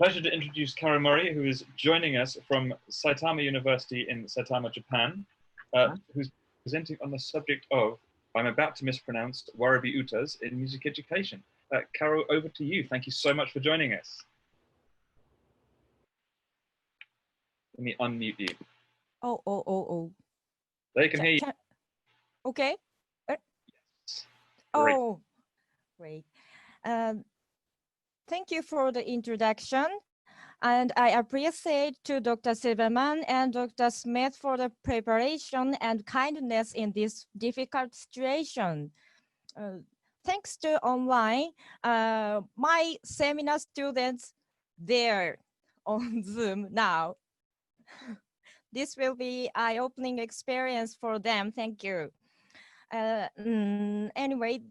pleasure to introduce Kaoru Mori, who is joining us from Saitama University in Saitama, Japan, who's presenting on the subject of, I'm about to mispronounce, Warabe-Utas in music education. Kaoru, over to you. Thank you so much for joining us. Let me unmute you. Oh. They can hear you. Okay. Yes. Great. Oh, great. Thank you for the introduction. And I appreciate to Dr. Silverman and Dr. Smith for the preparation and kindness in this difficult situation. Thanks to online, my seminar students, they're on Zoom now. This will be eye-opening experience for them. Thank you. Anyway,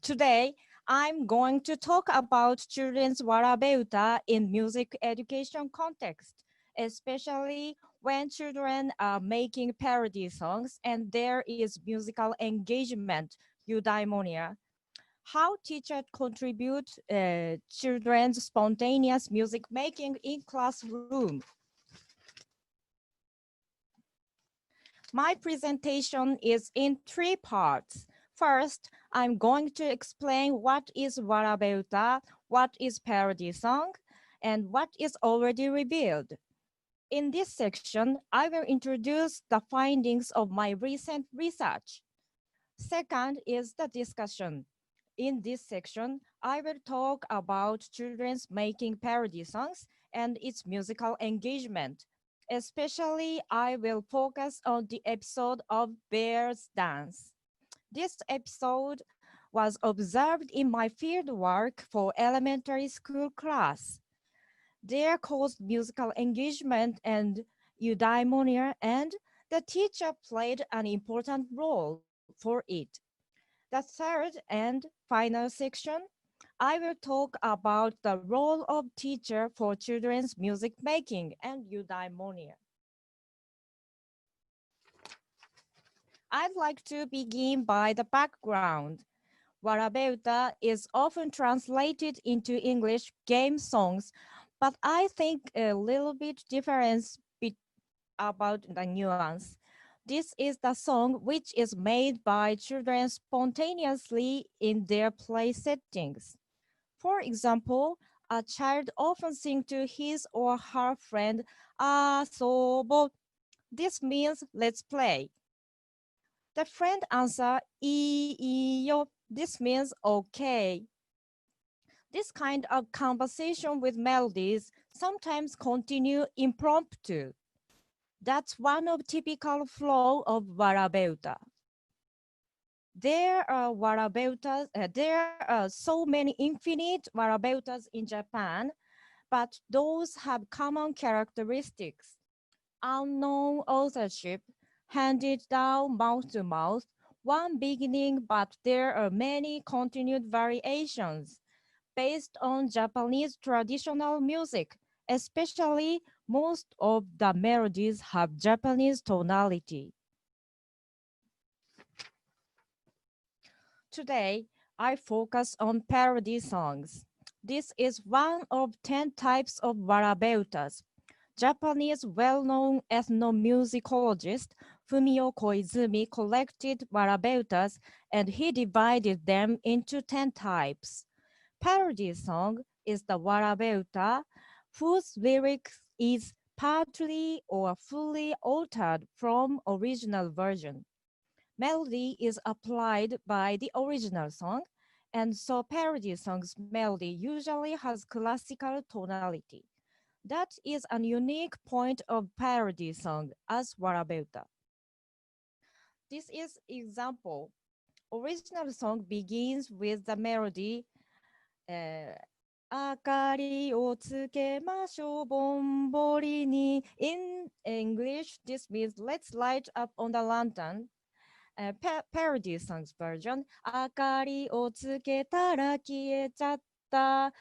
today I'm going to talk about children's Warabe-Uta in music education context, especially when children are making parody songs and there is musical engagement, Eudaimonia. How teachers contribute children's spontaneous music making in classroom. My presentation is in 3 parts. First, I'm going to explain what is Warabe-Uta, what is parody song, and what is already revealed. In this section, I will introduce the findings of my recent research. Second is the discussion. In this section, I will talk about children's making parody songs and its musical engagement. Especially, I will focus on the episode of Bear's Dance. This episode was observed in my field work for elementary school class. There caused musical engagement and eudaimonia, and the teacher played an important role for it. The third and final section, I will talk about the role of teacher for children's music making and eudaimonia. I'd like to begin by the background. Warabe-Uta is often translated into English game songs, but I think a little bit difference about the nuance. This is the song which is made by children spontaneously in their play settings. For example, a child often sings to his or her friend, "asobo." This means let's play. The friend answers, "iyo." This means okay. This kind of conversation with melodies sometimes continue impromptu. That's one of typical flow of Warabe-Uta. There are so many infinite Warabe-Utas in Japan, but those have common characteristics. Unknown authorship, handed down mouth to mouth, one beginning, but there are many continued variations based on Japanese traditional music. Especially, most of the melodies have Japanese tonality. Today, I focus on parody songs. This is one of 10 types of Warabe-Utas. Japanese well-known ethnomusicologist Fumio Koizumi collected Warabe-Utas and he divided them into 10 types. Parody song is the Warabe-Uta whose lyrics is partly or fully altered from original version. Melody is applied by the original song, and so parody song's melody usually has classical tonality. That is a unique point of parody song as Warabe-Uta. This is example. Original song begins with the melody, 明かりをつけましょうぼんぼりに. In English, this means let's light up on the lantern. Parody songs version, 明かりをつけたら消えちゃった.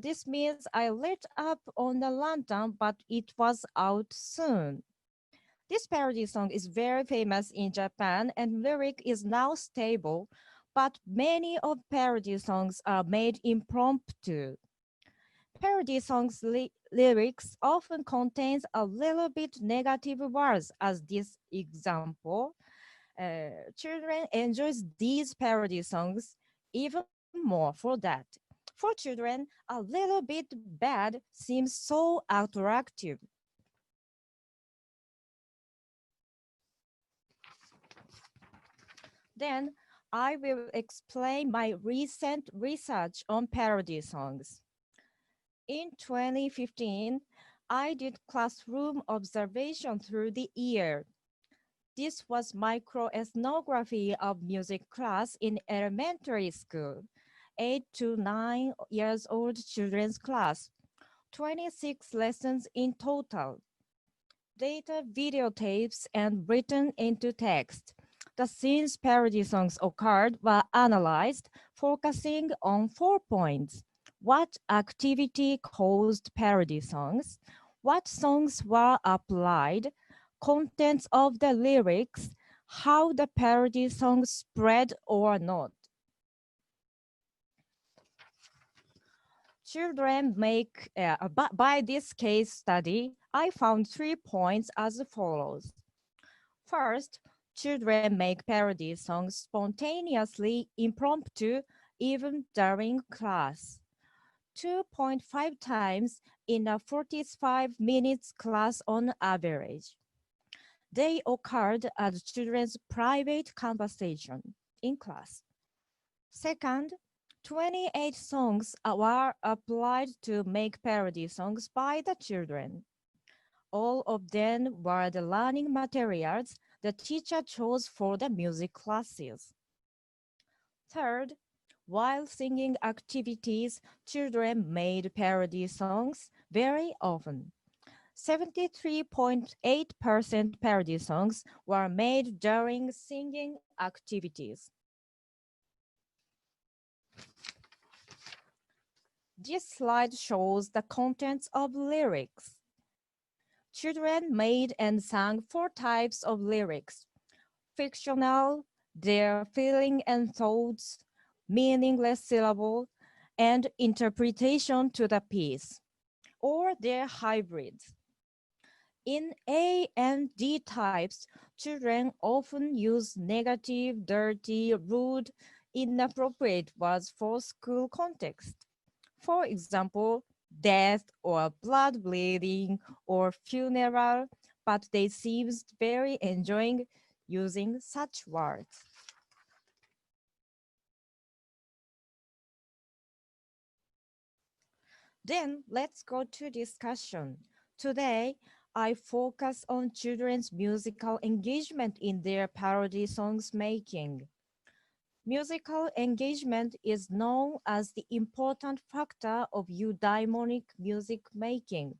This means I lit up on the lantern, but it was out soon. This parody song is very famous in Japan and lyric is now stable, but many of parody songs are made impromptu. Parody songs lyrics often contains a little bit negative words, as this example. Children enjoys these parody songs even more for that. For children, a little bit bad seems so attractive. Then I will explain my recent research on parody songs. In 2015, I did classroom observation through the year. This was microethnography of music class in elementary school, 8 to 9 years old children's class, 26 lessons in total. Data videotapes and written into text. The scenes parody songs occurred were analyzed, focusing on 4 points. What activity caused parody songs? What songs were applied? Contents of the lyrics, how the parody songs spread or not. Children make, by this case study, I found 3 points as follows. First, children make parody songs spontaneously, impromptu, even during class. 2.5 times in a 45 minutes class on average. They occurred as children's private conversation in class. Second, 28 songs were applied to make parody songs by the children. All of them were the learning materials the teacher chose for the music classes. Third, while singing activities, children made parody songs very often. 73.8% parody songs were made during singing activities. This slide shows the contents of lyrics. Children made and sang 4 types of lyrics: fictional, their feeling and thoughts, meaningless syllable, and interpretation to the piece, or their hybrids. In A and D types, children often use negative, dirty, rude, inappropriate words for school context. For example, death or blood bleeding or funeral, but they seem very enjoying using such words. Then let's go to discussion. Today, I focus on children's musical engagement in their parody songs making. Musical engagement is known as the important factor of eudaimonic music making.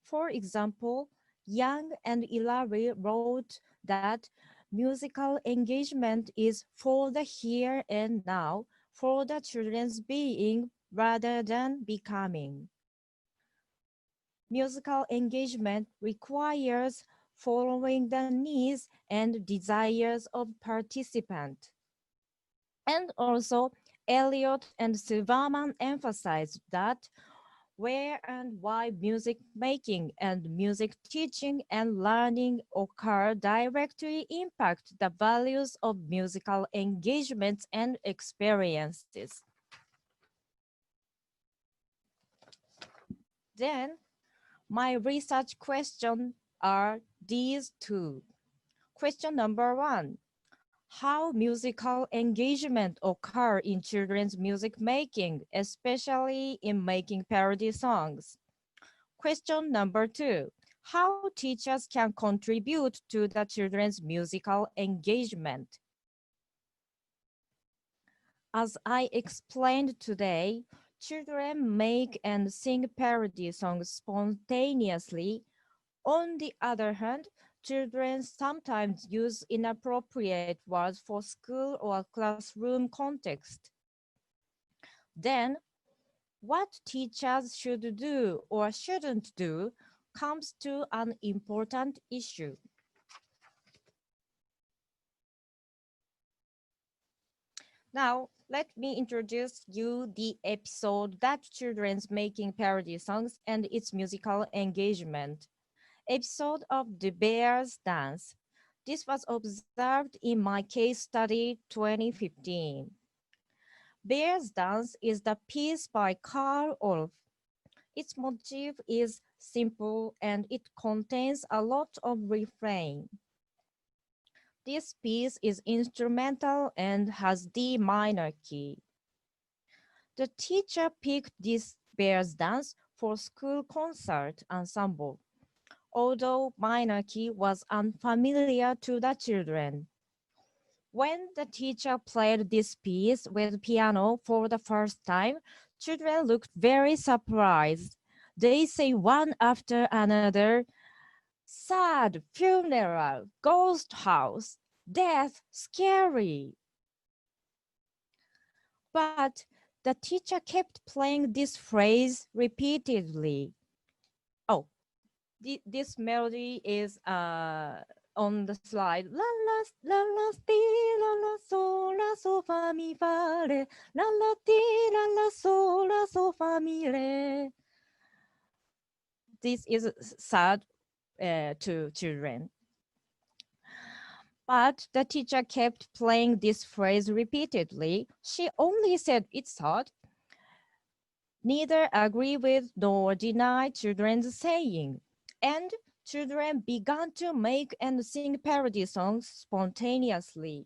For example, Young and Ilari wrote that musical engagement is for the here and now, for the children's being rather than becoming. Musical engagement requires following the needs and desires of participants. And also, Eliot and Silverman emphasized that where and why music making and music teaching and learning occur directly impact the values of musical engagements and experiences. Then, my research questions are these 2. Question number 1. How musical engagement occur in children's music making, especially in making parody songs? Question number 2. How teachers can contribute to the children's musical engagement? As I explained today, children make and sing parody songs spontaneously. On the other hand, children sometimes use inappropriate words for school or classroom context. Then, what teachers should do or shouldn't do comes to an important issue. Now, Let me introduce you the episode that children's making parody songs and its musical engagement. Episode of the Bears Dance. This was observed in my case study 2015. Bears Dance is the piece by Kaoru. Its motif is simple and it contains a lot of refrain. This piece is instrumental and has D minor key. The teacher picked this Bears Dance for school concert ensemble, although minor key was unfamiliar to the children. When the teacher played this piece with piano for the first time, children looked very surprised. They say one after another, sad, funeral, ghost house, death, scary. But the teacher kept playing this phrase repeatedly. Oh, this melody is on the slide. La la la la ti la la so la so fa mi fa re la la ti la la so fa mi re. This is sad to children. But the teacher kept playing this phrase repeatedly. She only said it's sad. Neither agree with nor deny children's saying. And children began to make and sing parody songs spontaneously.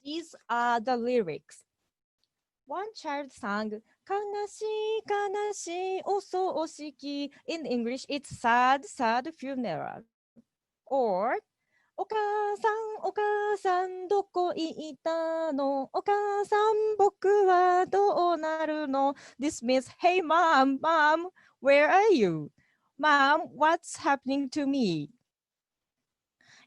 These are the lyrics. One child sang, "Kanashi, kanashi, oso oshiki." In English, it's sad, sad funeral. Or, お母さん、お母さん、どこ行ったの? お母さん、僕はどうなるの? This means, hey mom, mom, where are you? Mom, what's happening to me?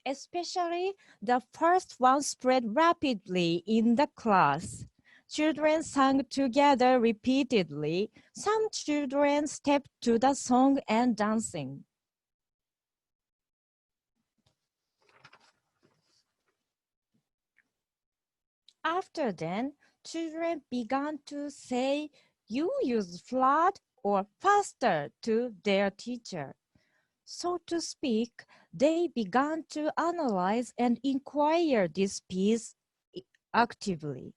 Especially the first one spread rapidly in the class. Children sang together repeatedly. Some children stepped to the song and dancing. After then, children began to say, "You use flat or faster" to their teacher. So to speak, they began to analyze and inquire this piece actively.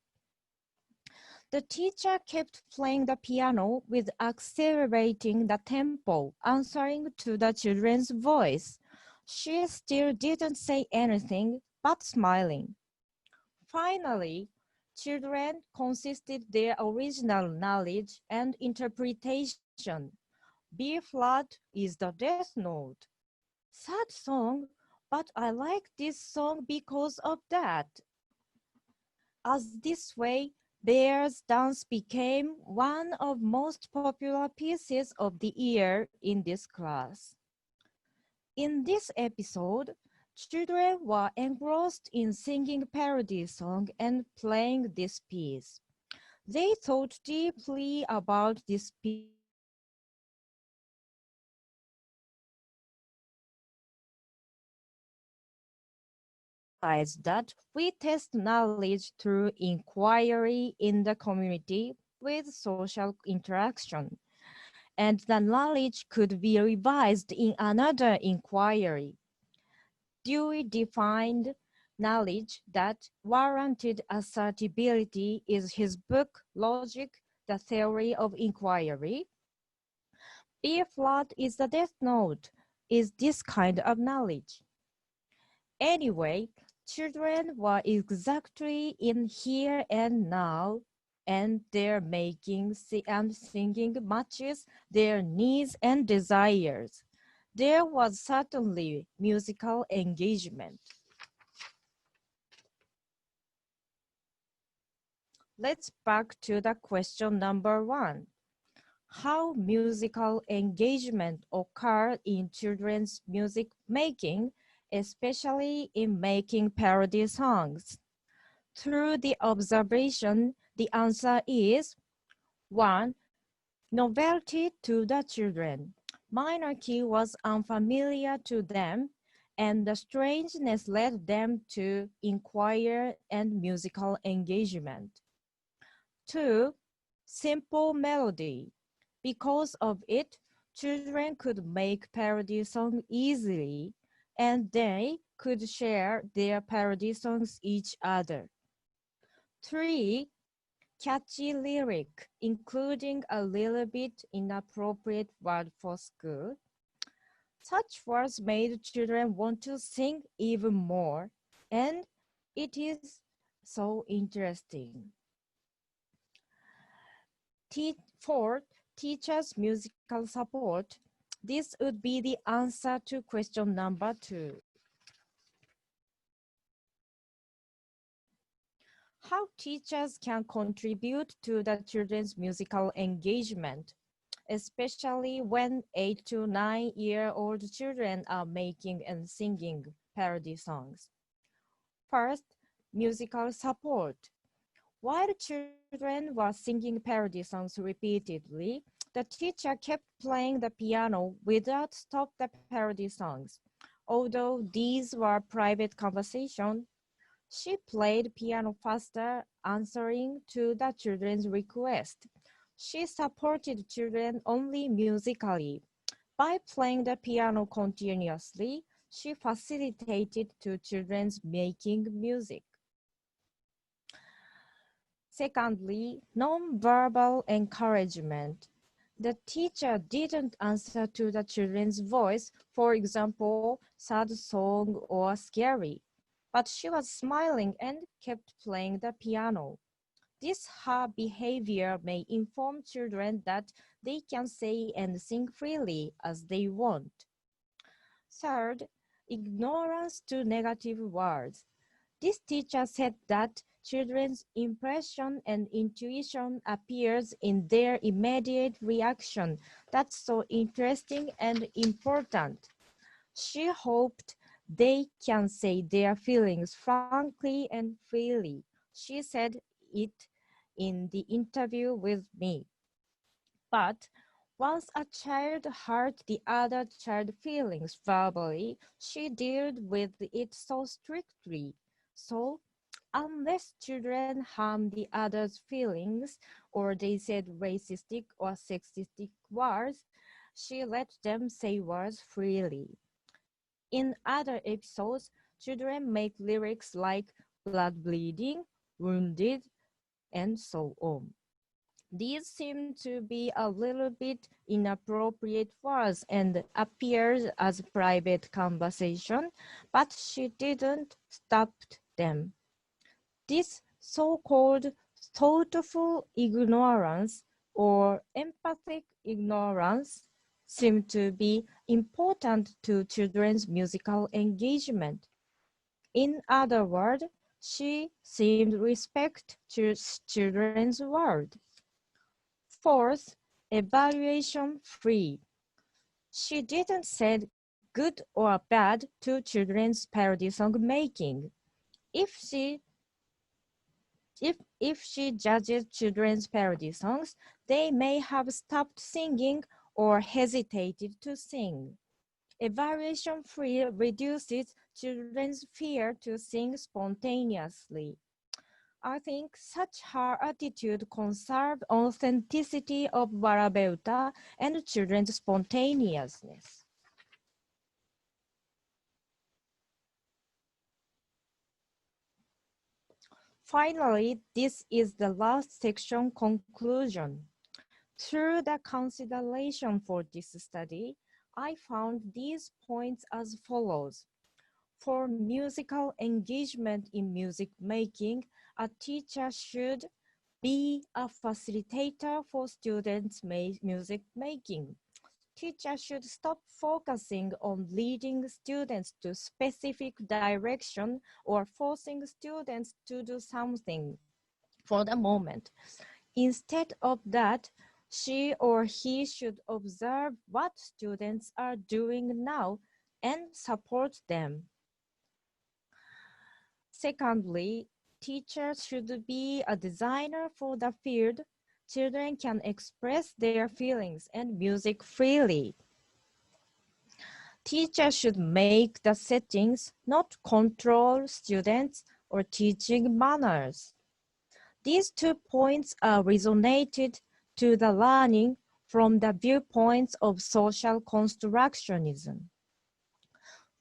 The teacher kept playing the piano with accelerating the tempo, answering to the children's voice. She still didn't say anything, but smiling. Finally, children consisted their original knowledge and interpretation. B flat is the death note. Sad song, but I like this song because of that. As this way, Bear's Dance became one of most popular pieces of the year in this class. In this episode, children were engrossed in singing parody song and playing this piece. They thought deeply about this piece. That we test knowledge through inquiry in the community with social interaction, and the knowledge could be revised in another inquiry. Dewey defined knowledge that warranted assertability is his book, Logic, the Theory of Inquiry. B flat is the death note, is this kind of knowledge. Anyway, children were exactly in here and now, and their making and singing matches their needs and desires. There was certainly musical engagement. Let's back to the question number 1. How musical engagement occurred in children's music making, especially in making parody songs? Through the observation, the answer is 1. Novelty to the children. Minor key was unfamiliar to them, and the strangeness led them to inquire and musical engagement. 2. Simple melody. Because of it, children could make parody songs easily, and they could share their parody songs each other. 3. Catchy lyric, including a little bit inappropriate word for school. Such words made children want to sing even more, and it is so interesting. Fourth, teachers' musical support. This would be the answer to question number 2. How teachers can contribute to the children's musical engagement, especially when 8 to 9-year-old children are making and singing parody songs. First, musical support. While children were singing parody songs repeatedly, the teacher kept playing the piano without stop the parody songs. Although these were private conversations, she played piano faster, answering to the children's request. She supported children only musically. By playing the piano continuously, she facilitated to children's making music. Secondly, non-verbal encouragement. The teacher didn't answer to the children's voice, for example, sad song or scary, but she was smiling and kept playing the piano. This her behavior may inform children that they can say and sing freely as they want. Third, ignorance to negative words. This teacher said that children's impression and intuition appears in their immediate reaction. That's so interesting and important. She hoped they can say their feelings frankly and freely. She said it in the interview with me. But once a child hurt the other child's feelings verbally, she dealt with it so strictly. So, unless children harm the other's feelings or they said racistic or sexistic words, she let them say words freely. In other episodes, children make lyrics like blood bleeding, wounded, and so on. These seem to be a little bit inappropriate words and appears as private conversation, but she didn't stop them. This so-called thoughtful ignorance or empathic ignorance seemed to be important to children's musical engagement. In other words, she seemed respect to children's word. Fourth, evaluation free. She didn't say good or bad to children's parody song making. If she judges children's parody songs, they may have stopped singing or hesitated to sing. Evaluation free reduces children's fear to sing spontaneously. I think such her attitude conserved authenticity of Warabe-Uta and children's spontaneousness. Finally, this is the last section conclusion. Through the consideration for this study, I found these points as follows. For musical engagement in music making, a teacher should be a facilitator for students' music making. Teachers should stop focusing on leading students to specific direction or forcing students to do something for the moment. Instead of that, she or he should observe what students are doing now and support them. Secondly, teachers should be a designer for the field. Children can express their feelings and music freely. teacher should make the settings, not control students or teaching manners. These 2 points are resonated to the learning from the viewpoints of social constructionism.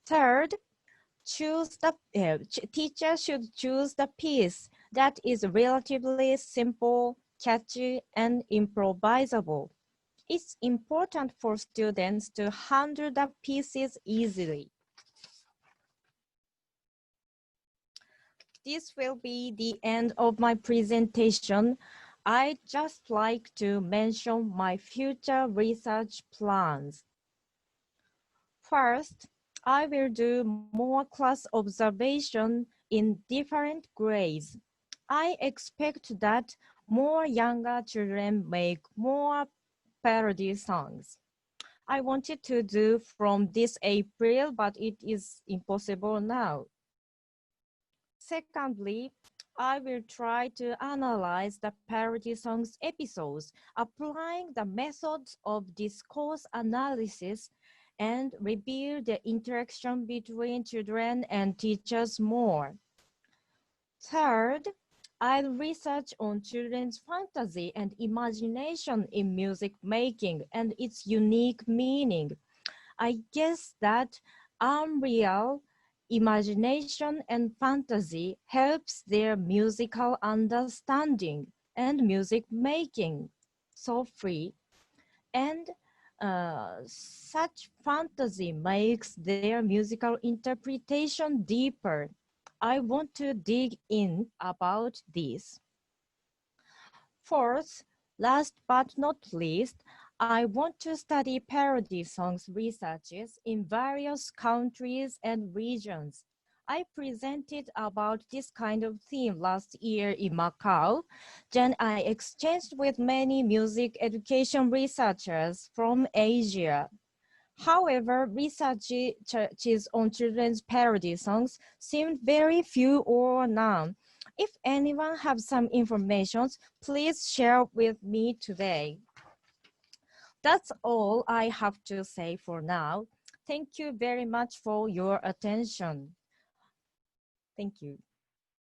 Third, teacher should choose the piece that is relatively simple, catchy, and improvisable. It's important for students to handle the pieces easily. This will be the end of my presentation. I'd just like to mention my future research plans. First, I will do more class observation in different grades. I expect that more younger children make more parody songs. I wanted to do from this April, but it is impossible now. Secondly, I will try to analyze the parody songs episodes, applying the methods of discourse analysis and reveal the interaction between children and teachers more. Third, I'll research on children's fantasy and imagination in music making and its unique meaning. I guess that unreal imagination and fantasy helps their musical understanding and music making so free, and such fantasy makes their musical interpretation deeper. I want to dig in about this. Fourth, last but not least, I want to study parody songs researches in various countries and regions. I presented about this kind of theme last year in Macau. Then I exchanged with many music education researchers from Asia. However, researches on children's parody songs seemed very few or none. If anyone has some information, please share with me today. That's all I have to say for now. Thank you very much for your attention. Thank you.